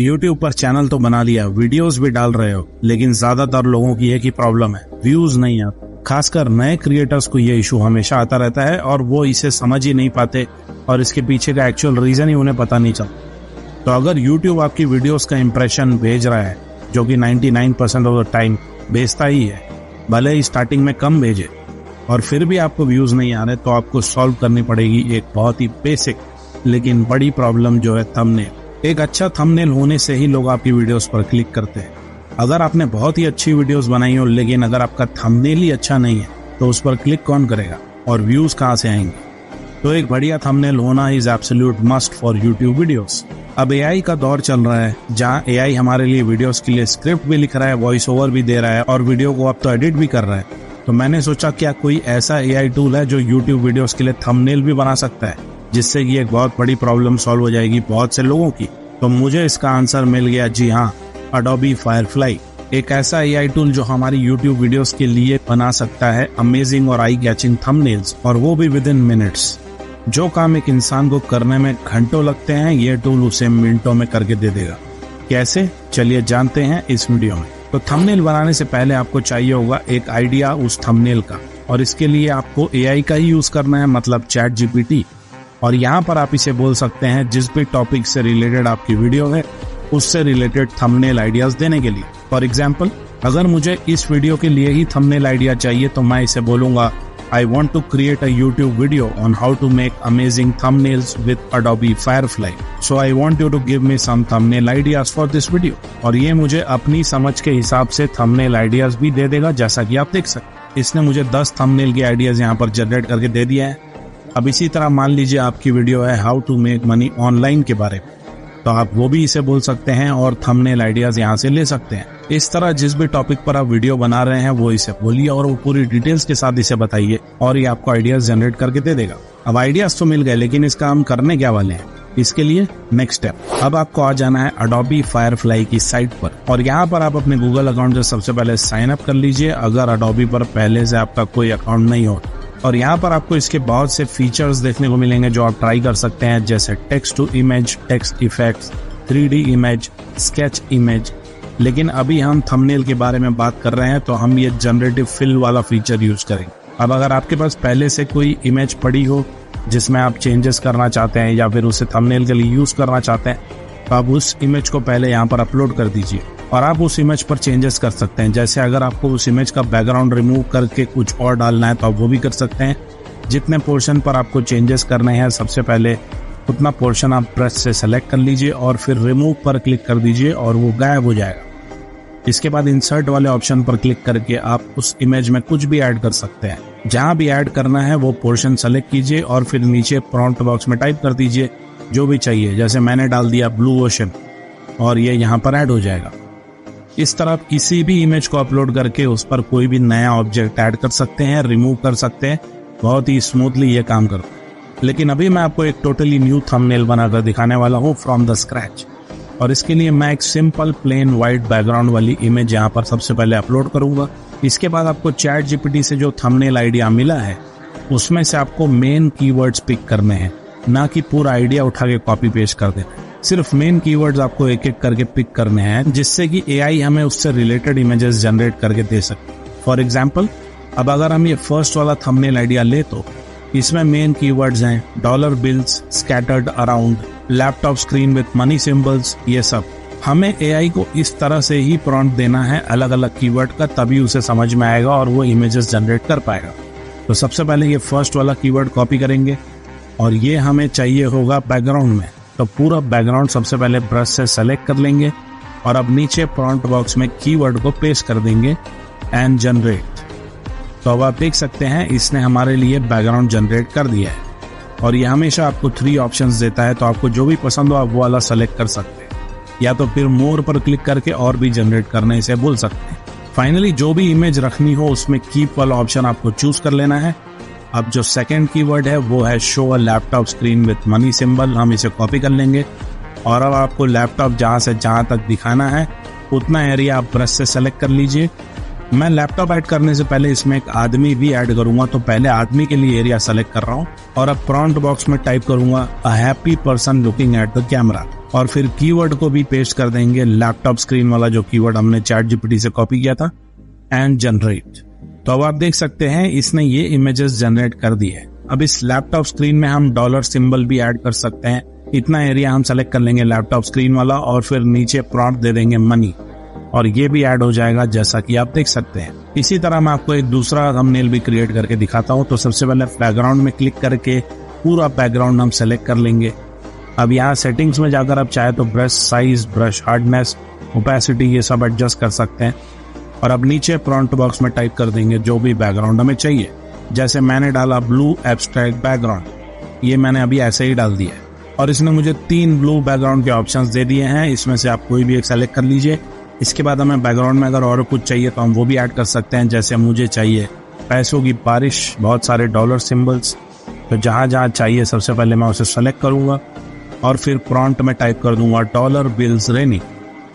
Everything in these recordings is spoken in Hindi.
YouTube पर चैनल तो बना लिया, वीडियोस भी डाल रहे हो, लेकिन ज्यादातर लोगों की एक ही प्रॉब्लम है, व्यूज नहीं आते। खासकर नए क्रिएटर्स को ये इशू हमेशा आता रहता है और वो इसे समझ ही नहीं पाते और इसके पीछे का एक्चुअल रीजन ही उन्हें पता नहीं चलता। तो अगर YouTube आपकी वीडियोस का इंप्रेशन भेज रहा है, जो कि 99% ऑफ द टाइम भेजता ही है, भले ही स्टार्टिंग में कम भेजे, और फिर भी आपको व्यूज नहीं आ रहे, तो आपको सॉल्व करनी पड़ेगी एक बहुत ही बेसिक लेकिन बड़ी प्रॉब्लम, जो है थंबनेल। एक अच्छा थंबनेल होने से ही लोग आपकी वीडियोस पर क्लिक करते हैं। अगर आपने बहुत ही अच्छी वीडियोस बनाई हो, लेकिन अगर आपका थंबनेल ही अच्छा नहीं है, तो उस पर क्लिक कौन करेगा और व्यूज कहां से आएंगे? तो एक बढ़िया थंबनेल होना is absolute must for YouTube videos. अब AI का दौर चल रहा है, जहां AI हमारे लिए वीडियोस के लिए स्क्रिप्ट भी लिख रहा है, वॉइस ओवर भी दे रहा है और वीडियो को अब तो एडिट भी कर रहा है। तो मैंने सोचा क्या कोई ऐसा AI टूल है जो यूट्यूब वीडियोस के लिए थंबनेल भी बना सकता है, जिससे कि एक बहुत बड़ी प्रॉब्लम सॉल्व हो जाएगी बहुत से लोगों की। तो मुझे इसका आंसर मिल गया, जी हाँ, Adobe Firefly। एक ऐसा AI टूल जो हमारी YouTube वीडियोस के लिए बना सकता है अमेजिंग और आई कैचिंग थंबनेल्स, और वो भी विद इन मिनट्स। जो काम एक इंसान को करने में घंटों लगते हैं, ये टूल उसे मिनटों में करके दे देगा। कैसे? चलिए जानते हैं इस वीडियो में। तो थंबनेल बनाने से पहले आपको चाहिए होगा एक आइडिया उस थंबनेल का, और इसके लिए आपको AI का ही यूज करना है, मतलब ChatGPT। और यहाँ पर आप इसे बोल सकते हैं जिस भी टॉपिक से रिलेटेड आपकी वीडियो है, उससे रिलेटेड थंबनेल आइडियाज देने के लिए। फॉर एग्जाम्पल, अगर मुझे इस वीडियो के लिए ही थंबनेल आइडिया चाहिए, तो मैं इसे बोलूंगा I want to create a YouTube video on how to make amazing thumbnails with Adobe Firefly. So I want you to give me some thumbnail ideas for this video. और ये मुझे अपनी समझ के हिसाब से थंबनेल आइडियाज भी दे देगा, जैसा कि आप देख सकते। इसने मुझे 10 थंबनेल के आइडियाज यहाँ पर जनरेट करके दे दिया है। अब इसी तरह मान लीजिए आपकी वीडियो है how to make money online के बारे में, तो आप वो भी इसे बोल सकते हैं और थंबनेल आइडियाज यहाँ से ले सकते हैं। इस तरह जिस भी टॉपिक पर आप वीडियो बना रहे हैं, वो इसे बोलिए और वो पूरी डिटेल्स के साथ इसे बताइए, और ये आपको आइडियाज जनरेट करके दे देगा। अब आइडियाज तो मिल गए, लेकिन इसका हम करने क्या वाले हैं? इसके लिए नेक्स्ट स्टेप, अब आपको आ जाना है Adobe Firefly की साइट पर, और यहाँ पर आप अपने गूगल अकाउंट से सबसे पहले साइन अप कर लीजिए, अगर Adobe पर पहले से आपका कोई अकाउंट नहीं हो। और यहाँ पर आपको इसके बहुत से फीचर्स देखने को मिलेंगे जो आप ट्राई कर सकते हैं, जैसे text to image, text effects, 3D image, sketch image. लेकिन अभी हम थंबनेल के बारे में बात कर रहे हैं, तो हम ये जनरेटिव फिल वाला फीचर यूज करेंगे। अब अगर आपके पास पहले से कोई इमेज पड़ी हो जिसमें आप चेंजेस करना चाहते हैं, या फिर उसे थंबनेल के लिए यूज करना चाहते हैं, तो आप उस इमेज को पहले यहाँ पर अपलोड कर दीजिए, और आप उस इमेज पर चेंजेस कर सकते हैं। जैसे अगर आपको उस इमेज का बैकग्राउंड रिमूव करके कुछ और डालना है, तो आप वो भी कर सकते हैं। जितने पोर्शन पर आपको चेंजेस करने हैं, सबसे पहले उतना पोर्शन आप ब्रश से सेलेक्ट कर लीजिए और फिर रिमूव पर क्लिक कर दीजिए, और वो गायब हो जाएगा। इसके बाद इंसर्ट वाले ऑप्शन पर क्लिक करके आप उस इमेज में कुछ भी ऐड कर सकते हैं। जहां भी ऐड करना है वो पोर्शन सेलेक्ट कीजिए और फिर नीचे प्रॉम्प्ट बॉक्स में टाइप कर दीजिए जो भी चाहिए। जैसे मैंने डाल दिया ब्लू ओशन, और ये यहाँ पर ऐड हो जाएगा। इस तरह आप किसी भी इमेज को अपलोड करके उस पर कोई भी नया ऑब्जेक्ट ऐड कर सकते हैं, रिमूव कर सकते हैं, बहुत ही स्मूथली ये काम करता है। लेकिन अभी मैं आपको एक टोटली न्यू थंबनेल बनाकर दिखाने वाला हूँ फ्रॉम द स्क्रैच, और इसके लिए मैं एक सिंपल प्लेन वाइट बैकग्राउंड वाली इमेज यहाँ पर सबसे पहले अपलोड करूंगा। इसके बाद आपको ChatGPT से जो थंबनेल आइडिया मिला है, उसमें से आपको मेन कीवर्ड्स पिक करने हैं, ना कि पूरा आइडिया उठा के कॉपी पेस्ट कर देना। सिर्फ मेन कीवर्ड्स आपको एक एक करके पिक करने हैं, जिससे कि AI हमें उससे रिलेटेड इमेजेस जनरेट करके दे सके। फॉर एग्जाम्पल, अब अगर हम ये फर्स्ट वाला थंबनेल आइडिया ले, तो इसमें मेन कीवर्ड्स हैं dollar bills scattered around, laptop screen with money symbols. ये सब हमें AI को इस तरह से ही प्रॉम्प्ट देना है अलग अलग कीवर्ड का, तभी उसे समझ में आएगा और वो इमेजेस जनरेट कर पाएगा। तो सबसे पहले ये फर्स्ट वाला कीवर्ड कॉपी करेंगे, और ये हमें चाहिए होगा बैकग्राउंड में। तो पूरा बैकग्राउंड सबसे पहले ब्रश से सेलेक्ट कर लेंगे, और अब नीचे प्रॉम्प्ट बॉक्स में कीवर्ड को पेस्ट कर देंगे एंड जनरेट। तो अब आप देख सकते हैं इसने हमारे लिए बैकग्राउंड जनरेट कर दिया है, और ये हमेशा आपको 3 ऑप्शंस देता है। तो आपको जो भी पसंद हो आप वो वाला सेलेक्ट कर सकते हैं, या तो फिर मोर पर क्लिक करके और भी जनरेट करने से बोल सकते हैं। फाइनली जो भी इमेज रखनी हो उसमें कीप वाला ऑप्शन आपको चूज कर लेना है। अब जो सेकंड कीवर्ड है वो है show a laptop screen with money symbol, हम इसे कॉपी कर लेंगे, और अब आपको लैपटॉप जहां से जहां तक दिखाना है उतना एरिया आप ब्रश से सेलेक्ट कर लीजिए। मैं लैपटॉप ऐड करने से पहले इसमें एक आदमी भी ऐड करूंगा, तो पहले आदमी के लिए एरिया सेलेक्ट कर रहा हूं, और अब प्रॉम्प्ट बॉक्स में टाइप करूंगा a happy person looking at the camera. और फिर कीवर्ड को भी पेस्ट कर देंगे, लैपटॉप स्क्रीन वाला जो कीवर्ड हमने ChatGPT से कॉपी किया था, एंड जनरेट। तो अब आप देख सकते हैं इसने ये इमेजेस जनरेट कर दी है। अब इस लैपटॉप स्क्रीन में हम डॉलर सिंबल भी ऐड कर सकते हैं। इतना एरिया हम सेलेक्ट कर लेंगे लैपटॉप स्क्रीन वाला और फिर नीचे प्रॉम्प्ट दे देंगे मनी, और ये भी ऐड हो जाएगा जैसा कि आप देख सकते हैं। इसी तरह मैं आपको एक दूसरा थंबनेल भी क्रिएट करके दिखाता हूँ। तो सबसे पहले बैकग्राउंड में क्लिक करके पूरा बैकग्राउंड हम सेलेक्ट कर लेंगे। अब यहाँ सेटिंग्स में जाकर आप चाहे तो brush size, brush hardness, opacity ये सब एडजस्ट कर सकते हैं। और अब नीचे प्रॉम्प्ट बॉक्स में टाइप कर देंगे जो भी बैकग्राउंड हमें चाहिए। जैसे मैंने डाला ब्लू एब्स्ट्रैक्ट बैकग्राउंड, ये मैंने अभी ऐसे ही डाल दिया है और इसने मुझे 3 ब्लू बैकग्राउंड के ऑप्शंस दे दिए हैं। इसमें से आप कोई भी एक सेलेक्ट कर लीजिए। इसके बाद हमें बैकग्राउंड में अगर और कुछ चाहिए तो हम वो भी ऐड कर सकते हैं। जैसे मुझे चाहिए पैसों की बारिश, बहुत सारे डॉलर सिंबल्स, तो जहां जहां चाहिए सबसे पहले मैं उसे सेलेक्ट करूंगा और फिर प्रॉम्प्ट में टाइप कर दूंगा डॉलर बिल्स रेनी,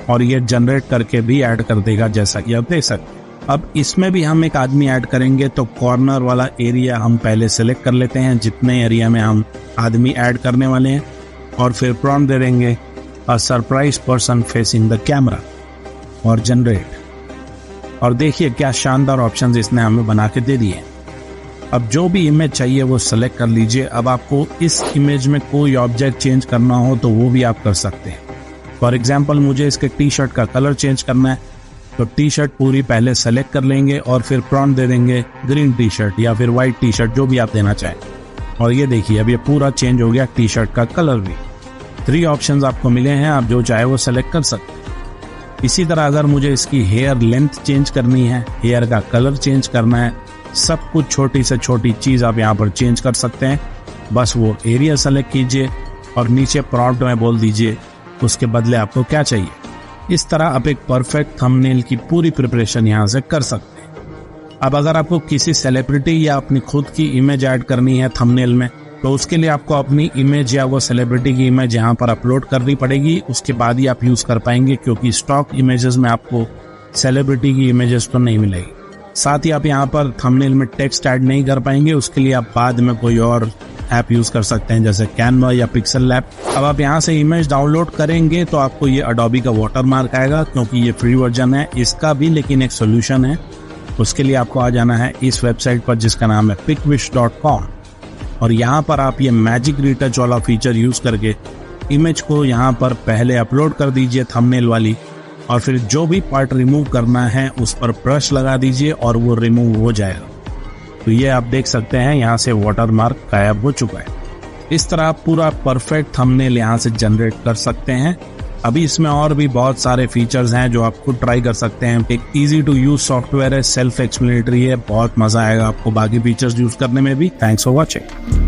और ये जनरेट करके भी ऐड कर देगा जैसा कि आप देख सकते हैं। अब इसमें भी हम एक आदमी ऐड करेंगे, तो कॉर्नर वाला एरिया हम पहले सेलेक्ट कर लेते हैं जितने एरिया में हम आदमी ऐड करने वाले हैं, और फिर प्रॉम्प्ट दे देंगे a surprise person facing the camera और जनरेट। और देखिए क्या शानदार ऑप्शंस इसने हमें बना के दे दिए। अब जो भी इमेज चाहिए वो सेलेक्ट कर लीजिए। अब आपको इस इमेज में कोई ऑब्जेक्ट चेंज करना हो तो वो भी आप कर सकते हैं। फॉर एग्जाम्पल मुझे इसके टी शर्ट का कलर चेंज करना है, तो टी शर्ट पूरी पहले सेलेक्ट कर लेंगे और फिर प्रॉम्प्ट दे देंगे ग्रीन टी शर्ट या फिर व्हाइट टी शर्ट, जो भी आप देना चाहें। और ये देखिए अब ये पूरा चेंज हो गया, टी शर्ट का कलर भी। 3 ऑप्शंस आपको मिले हैं, आप जो चाहे वो सेलेक्ट कर सकते हैं। इसी तरह अगर मुझे इसकी हेयर लेंथ चेंज करनी है, हेयर का कलर चेंज करना है, सब कुछ छोटी से छोटी चीज आप यहाँ पर चेंज कर सकते हैं। बस वो एरिया सेलेक्ट कीजिए और नीचे प्रॉम्प्ट में बोल दीजिए उसके बदले आपको क्या चाहिए। इस तरह आप एक परफेक्ट थंबनेल की पूरी प्रिपरेशन यहाँ से कर सकते हैं। अब अगर आपको किसी सेलिब्रिटी या अपनी खुद की इमेज ऐड करनी है थंबनेल में, तो उसके लिए आपको अपनी इमेज या वो सेलिब्रिटी की इमेज यहाँ पर अपलोड करनी पड़ेगी। उसके बाद ही आप यूज कर पाएंगे, क्योंकि स्टॉक इमेजेस में आपको सेलिब्रिटी की इमेजेस तो नहीं मिलेगी। साथ ही आप यहाँ पर थंबनेल में टेक्स्ट ऐड नहीं कर पाएंगे, उसके लिए आप बाद में कोई और ऐप यूज कर सकते हैं जैसे कैनवा या पिक्सल लैब। अब आप यहाँ से इमेज डाउनलोड करेंगे तो आपको ये अडोबी का वाटरमार्क आएगा, क्योंकि ये फ्री वर्जन है इसका भी, लेकिन एक सोल्यूशन है। उसके लिए आपको आ जाना है इस वेबसाइट पर जिसका नाम है pickwish.com, और यहाँ पर आप ये मैजिक रीटच वाला फीचर यूज करके इमेज को यहाँ पर पहले अपलोड कर दीजिए थंबनेल वाली, और फिर जो भी पार्ट रिमूव करना है उस पर ब्रश लगा दीजिए और वो रिमूव हो जाएगा। तो ये आप देख सकते हैं यहाँ से वाटरमार्क गायब हो चुका है। इस तरह आप पूरा परफेक्ट थंबनेल यहाँ से जनरेट कर सकते हैं। अभी इसमें और भी बहुत सारे फीचर्स हैं जो आप खुद ट्राई कर सकते हैं। एक इजी टू यूज सॉफ्टवेयर है, सेल्फ एक्सप्लेनेटरी है, बहुत मजा आएगा आपको बाकी फीचर्स यूज करने में भी। Thanks for watching.